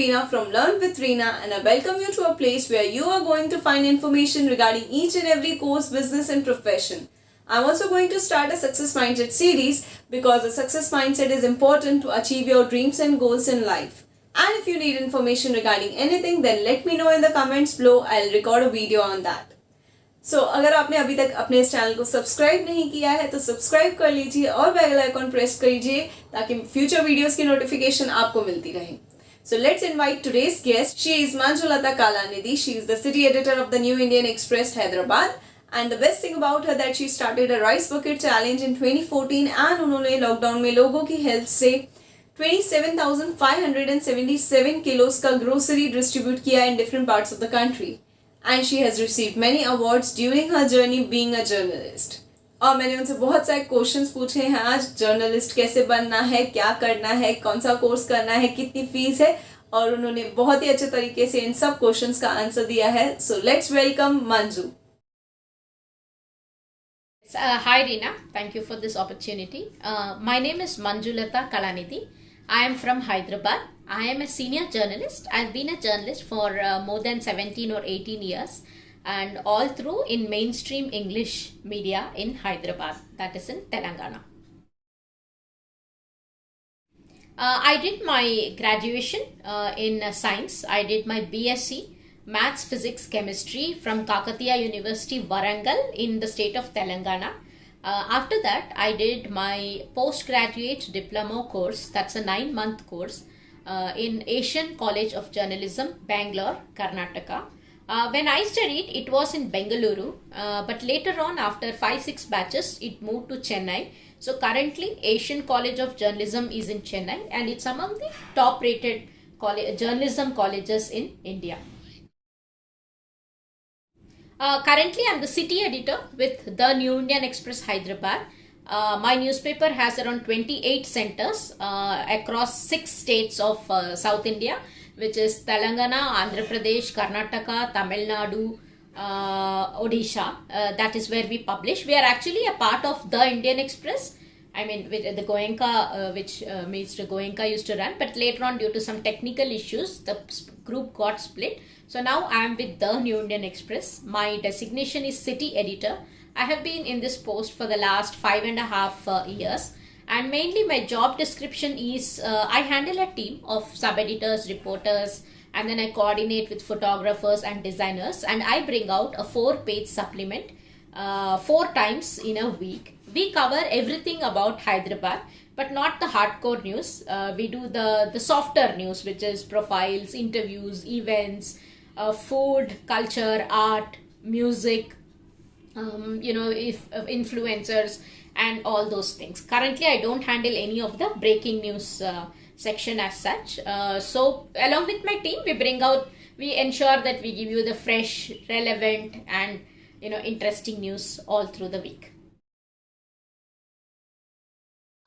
Reena from Learn with Reena, and I welcome you to a place where you are going to find information regarding each and every course, business and profession. I'm also going to start a success mindset series because a success mindset is important to achieve your dreams and goals in life. And if you need information regarding anything, then let me know in the comments below. I'll record a video on that. अगर आपने अभी तक अपने इस channel को subscribe नहीं किया है तो सब्सक्राइब कर लीजिए और बेल आइकॉन प्रेस कीजिए ताकि फ्यूचर वीडियोस की नोटिफिकेशन आपको मिलती रहे. So let's invite today's guest. She is Manjulata Kalanidhi. She is the city editor of the New Indian Express, Hyderabad. And the best thing about her that she started a rice bucket challenge in 2014 and उन्होंने lockdown में लोगों की help से 27,577 kilos का grocery distribute किया in different parts of the country. And she has received many awards during her journey being a journalist. और मैंने उनसे बहुत सारे क्वेश्चंस पूछे हैं आज. जर्नलिस्ट कैसे बनना है, क्या करना है, कौन सा कोर्स करना है, कितनी फीस है, और उन्होंने बहुत ही अच्छे तरीके से इन सब क्वेश्चंस का आंसर दिया है. So let's welcome Manju. Hi Reena, thank you for this opportunity. My name is Manjulata Kalanidhi. I am from Hyderabad. I am a senior journalist. I've been a journalist for more than 17 or 18 years and all through in mainstream English media in Hyderabad, that is in Telangana. I did my graduation in science. I did my BSc Maths, Physics, Chemistry from Kakatiya University, Warangal in the state of Telangana. After that, I did my postgraduate diploma course, that's a 9-month course, in Asian College of Journalism, Bangalore, Karnataka. When I studied, it was in Bengaluru, but later on, after 5-6 batches, it moved to Chennai. So currently, Asian College of Journalism is in Chennai, and it's among the top-rated journalism colleges in India. Currently, I'm the city editor with the New Indian Express, Hyderabad. My newspaper has around 28 centers across 6 states of South India, which is Telangana, Andhra Pradesh, Karnataka, Tamil Nadu, Odisha. That is where we publish. We are actually a part of the Indian Express. I mean, with the Goenka, which Mr. Goenka used to run, but later on, due to some technical issues, the group got split. So now I am with the New Indian Express. My designation is city editor. I have been in this post for the last 5.5 years. And mainly my job description is I handle a team of sub-editors, reporters, and then I coordinate with photographers and designers. And I bring out a 4-page supplement 4 times in a week. We cover everything about Hyderabad, but not the hardcore news. We do the softer news, which is profiles, interviews, events, food, culture, art, music, influencers and all those things. Currently, I don't handle any of the breaking news section as such. So along with my team, we ensure that we give you the fresh, relevant and interesting news all through the week.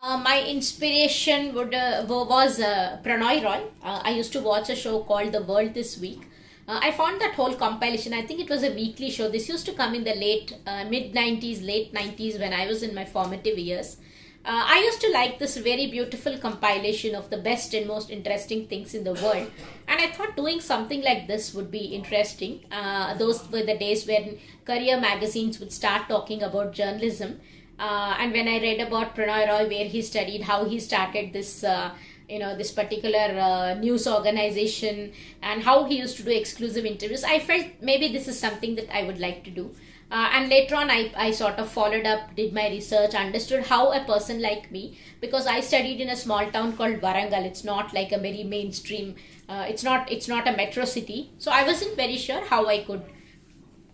My inspiration was Prannoy Roy. I used to watch a show called The World This Week. I found that whole compilation, I think it was a weekly show. This used to come in the mid-90s, late 90s when I was in my formative years. I used to like this very beautiful compilation of the best and most interesting things in the world. And I thought doing something like this would be interesting. Those were the days when career magazines would start talking about journalism. And when I read about Prannoy Roy, where he studied, how he started this this particular news organization and how he used to do exclusive interviews, I felt maybe this is something that I would like to do. And later on, I sort of followed up, did my research, understood how a person like me, because I studied in a small town called Warangal. It's not like a very mainstream, it's not a metro city. So I wasn't very sure how I could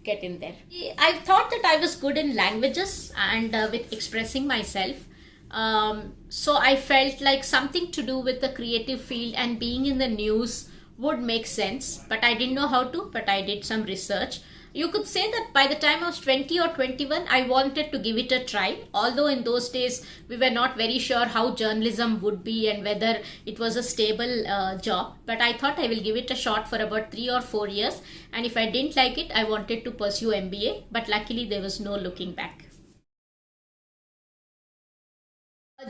get in there. I thought that I was good in languages and with expressing myself. So I felt like something to do with the creative field and being in the news would make sense, but I didn't know how to, but I did some research. You could say that by the time I was 20 or 21, I wanted to give it a try. Although in those days, we were not very sure how journalism would be and whether it was a stable job. But I thought I will give it a shot for about 3 or 4 years. And if I didn't like it, I wanted to pursue MBA. But luckily, there was no looking back.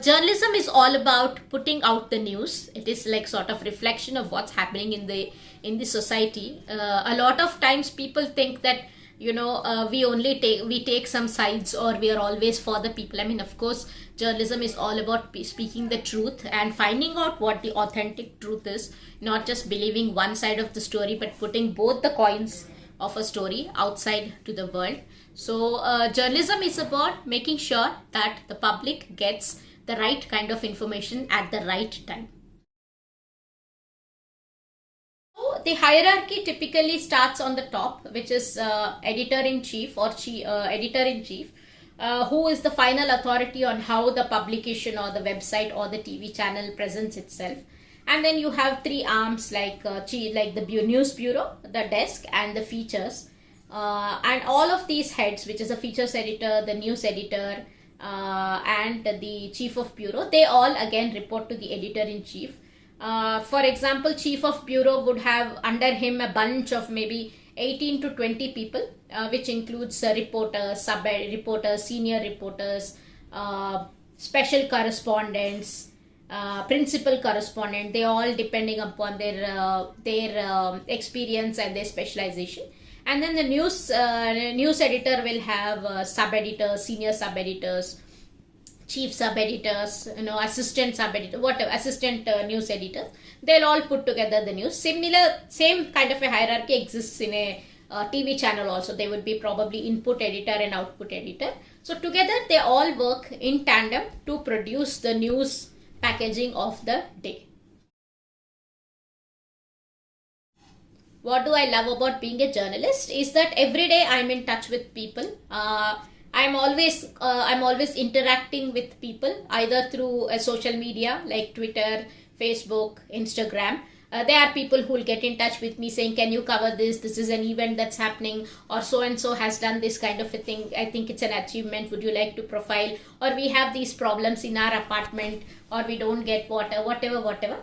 journalism is all about putting out the news. It is like sort of reflection of what's happening in the society. A lot of times people think that we take some sides, or we are always for the people. I mean, of course, journalism is all about speaking the truth and finding out what the authentic truth is, not just believing one side of the story, but putting both the coins of a story outside to the world. So journalism is about making sure that the public gets the right kind of information at the right time. So the hierarchy typically starts on the top, which is editor-in-chief or editor-in-chief, who is the final authority on how the publication or the website or the TV channel presents itself. And then you have three arms like the news bureau, the desk, and the features. And all of these heads, which is a features editor, the news editor, and the chief of bureau, they all again report to the editor-in-chief. For example, chief of bureau would have under him a bunch of maybe 18 to 20 people, which includes reporters, sub-reporters, senior reporters, special correspondents, principal correspondent. They all depending upon their experience and their specialization. And then the news editor will have sub-editors, senior sub-editors, chief sub-editors, assistant sub-editor, whatever, assistant news editors. They'll all put together the news. Same kind of a hierarchy exists in a TV channel also. They would be probably input editor and output editor. So together they all work in tandem to produce the news packaging of the day. What do I love about being a journalist is that every day I'm in touch with people. I'm always interacting with people either through social media like Twitter, Facebook, Instagram. There are people who will get in touch with me saying, can you cover this? This is an event that's happening, or so and so has done this kind of a thing. I think it's an achievement. Would you like to profile? Or we have these problems in our apartment, or we don't get water, whatever.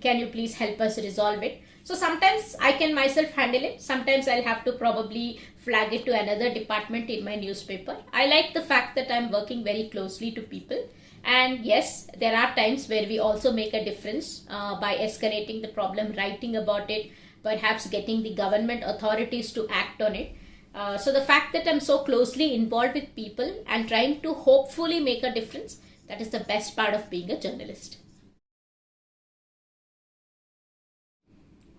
Can you please help us resolve it? So sometimes I can myself handle it. Sometimes I'll have to probably flag it to another department in my newspaper. I like the fact that I'm working very closely to people. And yes, there are times where we also make a difference by escalating the problem, writing about it, perhaps getting the government authorities to act on it. So the fact that I'm so closely involved with people and trying to hopefully make a difference, that is the best part of being a journalist.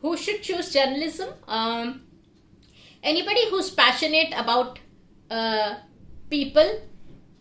Who should choose journalism? Anybody who's passionate about people,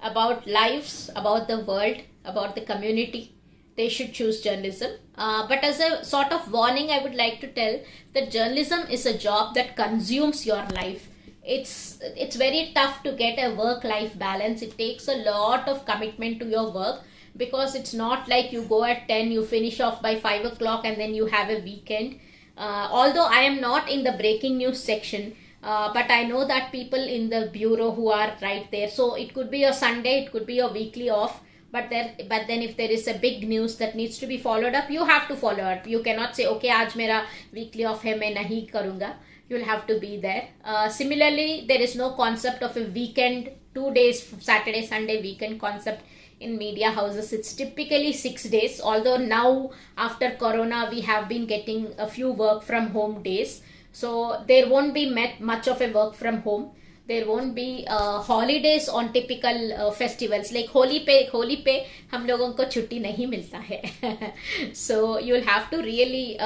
about lives, about the world, about the community, they should choose journalism. But as a sort of warning, I would like to tell that journalism is a job that consumes your life. It's very tough to get a work-life balance. It takes a lot of commitment to your work, because it's not like you go at 10, you finish off by 5 o'clock and then you have a weekend. Although I am not in the breaking news section, but I know that people in the bureau who are right there. So it could be a Sunday, it could be a weekly off. But then if there is a big news that needs to be followed up, you have to follow up. You cannot say, okay, aaj mera weekly off hai, main nahi karunga. You'll have to be there. Similarly, there is no concept of a weekend, 2 days, Saturday, Sunday weekend concept in media houses. It's typically 6 days. Although now after Corona, we have been getting a few work from home days. So there won't be much of a work from home. There won't be holidays on typical festivals like Holi पे हम लोगों को छुट्टी नहीं मिलता है. So you'll have to really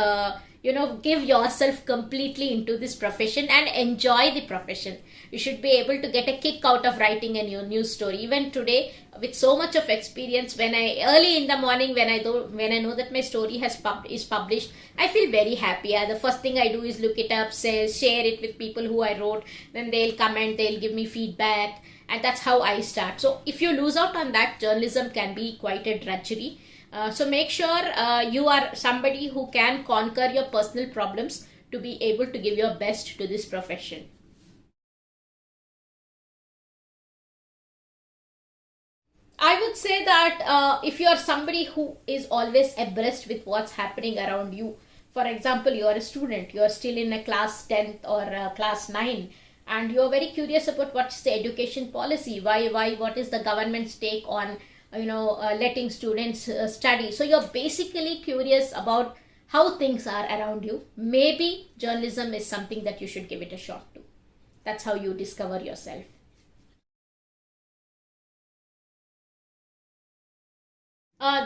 give yourself completely into this profession and enjoy the profession. You should be able to get a kick out of writing a new news story. Even today, with so much of experience, when I early in the morning when I know that my story is published, I feel very happy. The first thing I do is look it up, share it with people who I wrote. Then they'll comment, they'll give me feedback, and that's how I start. So if you lose out on that, journalism can be quite a drudgery. So make sure you are somebody who can conquer your personal problems to be able to give your best to this profession. I would say that if you are somebody who is always abreast with what's happening around you, for example, you are a student, you are still in a class 10th or class 9, and you are very curious about what's the education policy, what is the government's take on letting students study. So you're basically curious about how things are around you. Maybe journalism is something that you should give it a shot to. That's how you discover yourself.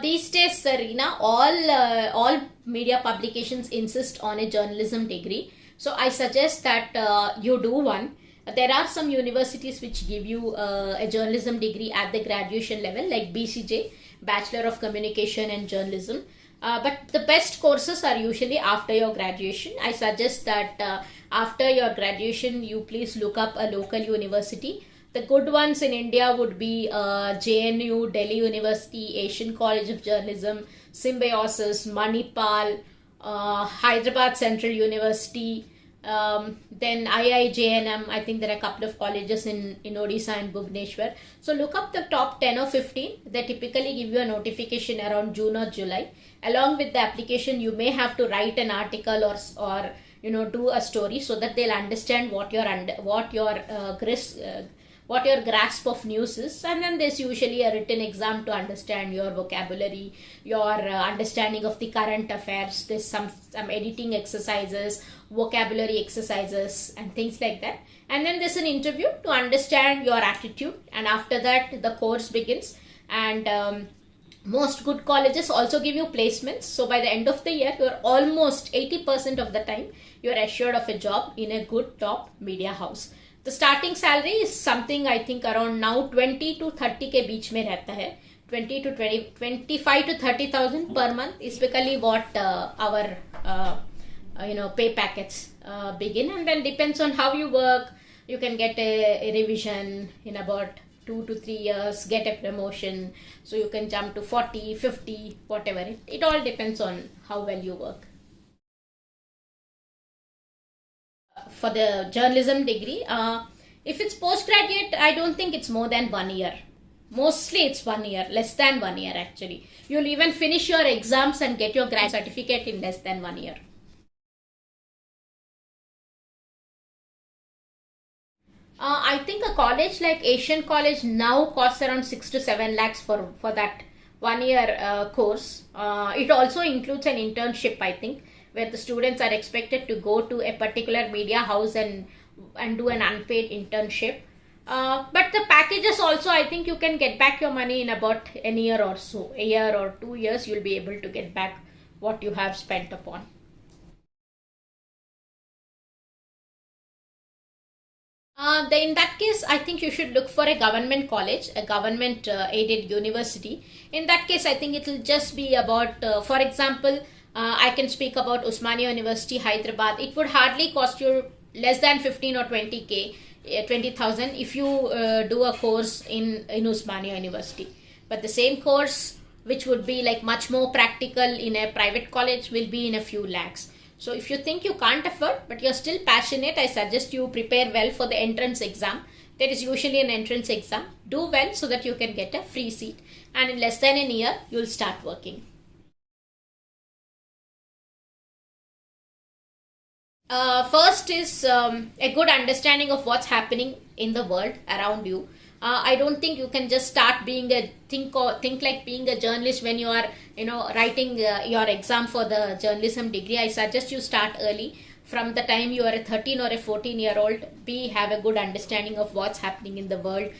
These days, Serena, all media publications insist on a journalism degree. So I suggest that you do one. There are some universities which give you a journalism degree at the graduation level, like BCJ, Bachelor of Communication and Journalism. But the best courses are usually after your graduation. I suggest that after your graduation, you please look up a local university. The good ones in India would be JNU, Delhi University, Asian College of Journalism, Symbiosis, Manipal, Hyderabad Central University, then IIJNM. I think there are a couple of colleges in Odisha and Bhubaneswar. So look up the top 10 or 15. They typically give you a notification around June or July. Along with the application, you may have to write an article or do a story so that they'll understand what your grasp of news is. And then there's usually a written exam to understand your vocabulary, your understanding of the current affairs. There's some editing exercises, vocabulary exercises and things like that. And then there's an interview to understand your attitude, and after that the course begins. And most good colleges also give you placements. So by the end of the year, you're almost 80% of the time you're assured of a job in a good top media house. The starting salary is something I think around now 20 to 30 के बीच में रहता है. 25 to 30,000 per month is basically what our pay packets begin, and then depends on how you work. You can get a revision in about 2 to 3 years, get a promotion, so you can jump to 40, 50, whatever. It all depends on how well you work. For the journalism degree, if it's postgraduate, I don't think it's more than 1 year. Mostly it's 1 year, less than 1 year actually. You'll even finish your exams and get your grad certificate in less than 1 year. I think a college like Asian College now costs around 6 to 7 lakhs for that 1 year course. It also includes an internship, I think, where the students are expected to go to a particular media house and do an unpaid internship. But the packages also, I think you can get back your money in about a year or so. A year or 2 years, you'll be able to get back what you have spent upon. In that case, I think you should look for a government college, a government aided university. In that case, I think it will just be about, for example, I can speak about Osmania University, Hyderabad. It would hardly cost you less than 15 or 20,000 if you do a course in Osmania University. But the same course, which would be like much more practical in a private college, will be in a few lakhs. So if you think you can't afford, but you're still passionate, I suggest you prepare well for the entrance exam. There is usually an entrance exam. Do well so that you can get a free seat. And in less than a year, you'll start working. First is a good understanding of what's happening in the world around you. I don't think you can just start being think like being a journalist when you are writing your exam for the journalism degree. I suggest you start early. From the time you are a 13 or a 14-year-old, have a good understanding of what's happening in the world.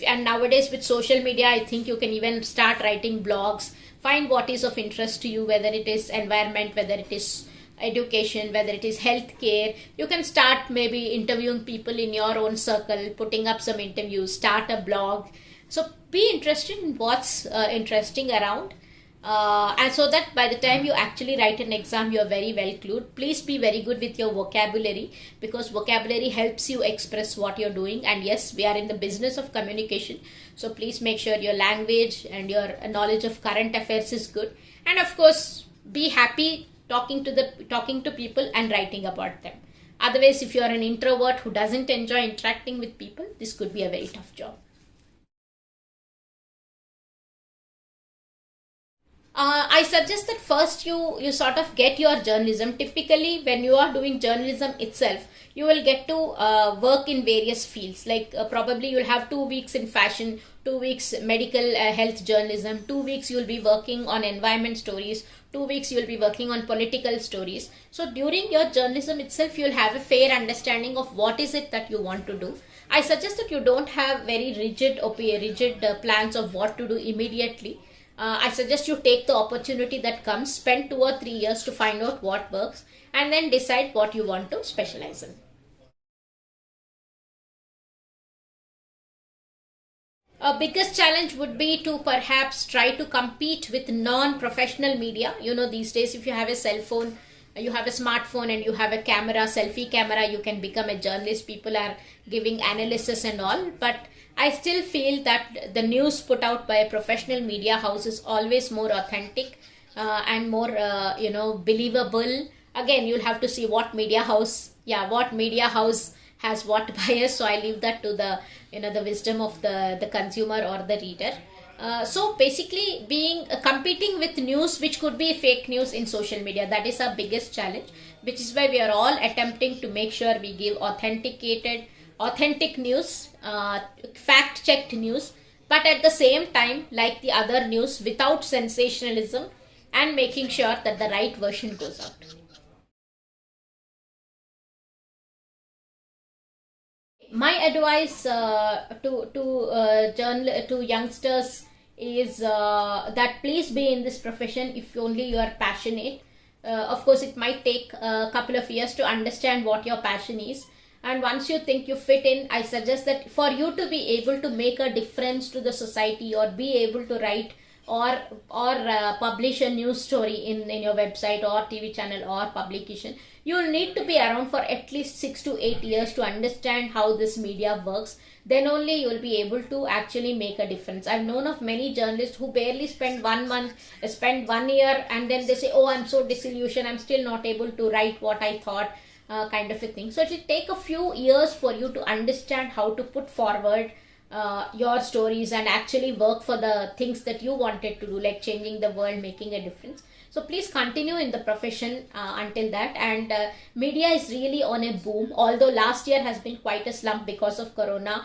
And nowadays with social media, I think you can even start writing blogs. Find what is of interest to you, whether it is environment, whether it is education, whether it is healthcare. You can start maybe interviewing people in your own circle, putting up some interviews, start a blog. So be interested in what's interesting around, and so that by the time you actually write an exam, you're very well clued. Please be very good with your vocabulary, because vocabulary helps you express what you're doing. And yes, we are in the business of communication, so please make sure your language and your knowledge of current affairs is good. And of course, be happy talking to people and writing about them. Otherwise, if you are an introvert who doesn't enjoy interacting with people, this could be a very tough job. I suggest that first you sort of get your journalism. Typically, when you are doing journalism itself, you will get to work in various fields. Like probably you'll have 2 weeks in fashion, 2 weeks medical health journalism, 2 weeks you'll be working on environment stories, 2 weeks you'll be working on political stories. So during your journalism itself, you'll have a fair understanding of what is it that you want to do. I suggest that you don't have very rigid plans of what to do immediately. I suggest you take the opportunity that comes, spend 2 or 3 years to find out what works, and then decide what you want to specialize in. A biggest challenge would be to perhaps try to compete with non-professional media. These days, if you have a cell phone, you have a smartphone, and you have a camera, selfie camera, you can become a journalist. People are giving analysis and all, but I still feel that the news put out by a professional media house is always more authentic and more, believable. Again, you'll have to see what media house has what bias. So I leave that to the wisdom of the consumer or the reader. So basically, being competing with news which could be fake news in social media, that is our biggest challenge, which is why we are all attempting to make sure we give authentic news, fact checked news, but at the same time, like the other news, without sensationalism, and making sure that the right version goes out. My advice to youngsters is that please be in this profession if only you are passionate. Of course, it might take a couple of years to understand what your passion is, and once you think you fit in, I suggest that for you to be able to make a difference to the society, or be able to write or publish a news story in your website or TV channel or publication, you will need to be around for at least 6 to 8 years to understand how this media works. Then only you will be able to actually make a difference. I've known of many journalists who barely spend 1 month, spend 1 year, and then they say, oh, I'm so disillusioned, I'm still not able to write what I thought, kind of a thing. So it will take a few years for you to understand how to put forward your stories and actually work for the things that you wanted to do, like changing the world, making a difference. So please continue in the profession until that. And media is really on a boom, although last year has been quite a slump because of corona,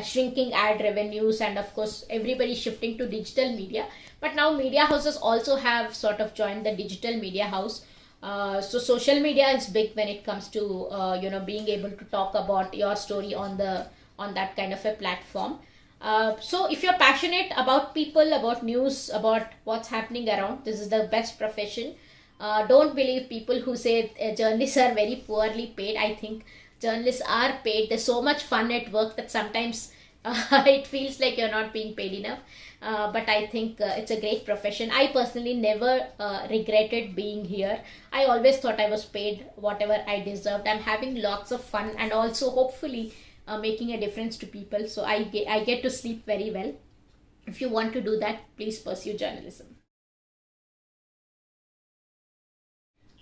shrinking ad revenues, and of course everybody shifting to digital media. But now media houses also have sort of joined the digital media house. So social media is big when it comes to being able to talk about your story on that kind of a platform. So if you're passionate about people, about news, about what's happening around, this is the best profession. Don't believe people who say journalists are very poorly paid. I think journalists are paid. There's so much fun at work that sometimes it feels like you're not being paid enough. But I think it's a great profession. I personally never regretted being here. I always thought I was paid whatever I deserved. I'm having lots of fun, and also hopefully making a difference to people. So I get to sleep very well. If you want to do that, please pursue journalism.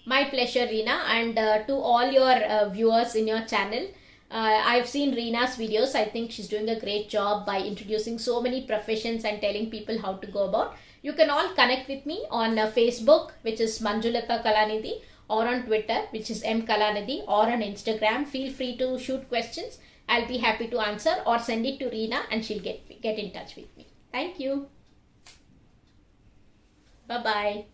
My pleasure, Reena, and to all your viewers in your channel. I've seen Reena's videos. I think she's doing a great job by introducing so many professions and telling people how to go about. You can all connect with me on Facebook, which is Manjulata Kalanidhi, or on Twitter, which is M Kalanidhi, or on Instagram. Feel free to shoot questions. I'll be happy to answer, or send it to Reena and she'll get in touch with me. Thank you. Bye-bye.